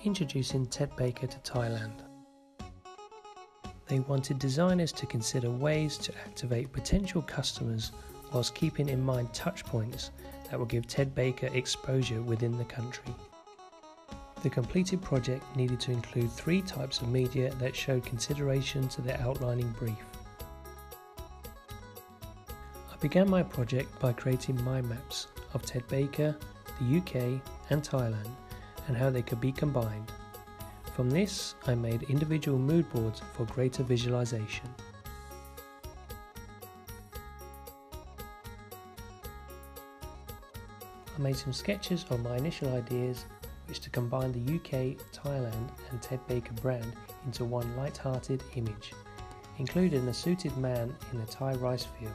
Introducing Ted Baker to Thailand. They wanted designers to consider ways to activate potential customers whilst keeping in mind touch points that will give Ted Baker exposure within the country. The completed project needed to include 3 types of media that showed consideration to the outlining brief. I began my project by creating mind maps of Ted Baker, the UK and Thailand, and how they could be combined. From this, I made individual mood boards for greater visualization. I made some sketches of my initial ideas, which to combine the UK, Thailand and Ted Baker brand into one light-hearted image, including a suited man in a Thai rice field.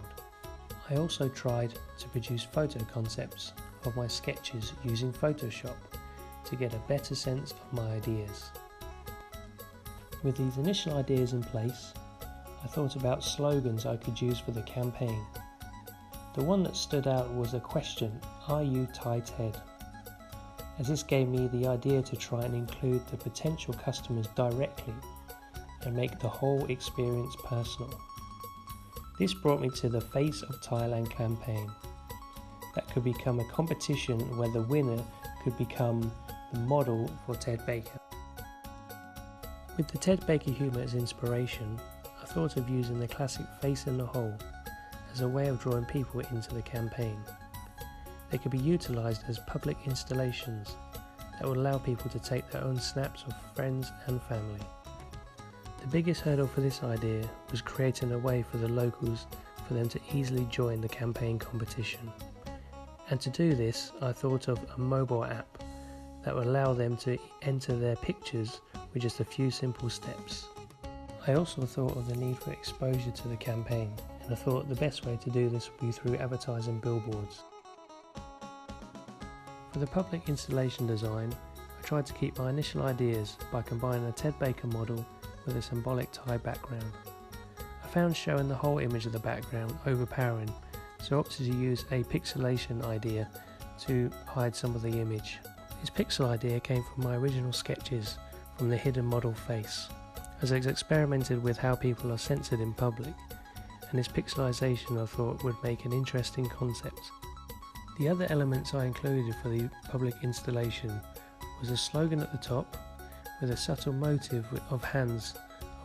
I also tried to produce photo concepts of my sketches using Photoshop to get a better sense of my ideas. With these initial ideas in place, I thought about slogans I could use for the campaign. The one that stood out was a question, "Are you Thai Ted?" as this gave me the idea to try and include the potential customers directly and make the whole experience personal. This brought me to the Face of Thailand campaign. That could become a competition where the winner could become the model for Ted Baker. With the Ted Baker humour as inspiration, I thought of using the classic face in the hole as a way of drawing people into the campaign. They could be utilised as public installations that would allow people to take their own snaps of friends and family. The biggest hurdle for this idea was creating a way for the locals for them to easily join the campaign competition. And to do this, I thought of a mobile app that would allow them to enter their pictures with just a few simple steps. I also thought of the need for exposure to the campaign, and I thought the best way to do this would be through advertising billboards. For the public installation design, I tried to keep my initial ideas by combining a Ted Baker model with a symbolic Thai background. I found showing the whole image of the background overpowering, so opted to use a pixelation idea to hide some of the image. This pixel idea came from my original sketches from the hidden model face, as I experimented with how people are censored in public, and this pixelization I thought would make an interesting concept. The other elements I included for the public installation was a slogan at the top with a subtle motif of hands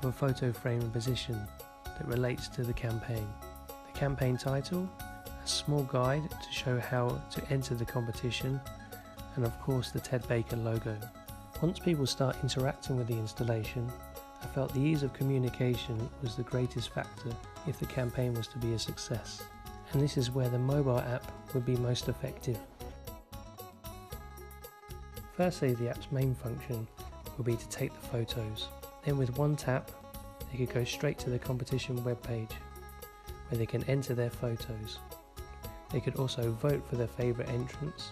of a photo frame and position that relates to the campaign. The campaign title, a small guide to show how to enter the competition, and of course the Ted Baker logo. Once people start interacting with the installation, I felt the ease of communication was the greatest factor if the campaign was to be a success, and this is where the mobile app would be most effective. Firstly, the app's main function will be to take the photos. Then with one tap, they could go straight to the competition webpage where they can enter their photos. They could also vote for their favourite entrants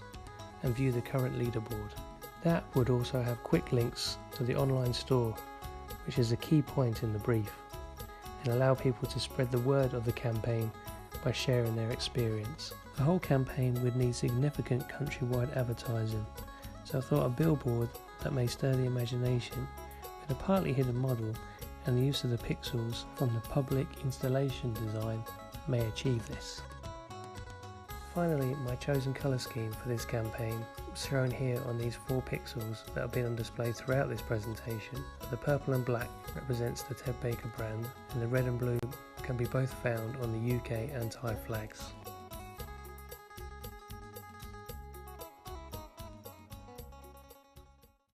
and view the current leaderboard. The app would also have quick links to the online store, which is a key point in the brief, and allow people to spread the word of the campaign by sharing their experience. The whole campaign would need significant countrywide advertising, so I thought a billboard that may stir the imagination with a partly hidden model and the use of the pixels from the public installation design may achieve this. Finally, my chosen colour scheme for this campaign was shown here on these 4 pixels that have been on display throughout this presentation. The purple and black represents the Ted Baker brand, and the red and blue can be both found on the UK and Thai flags.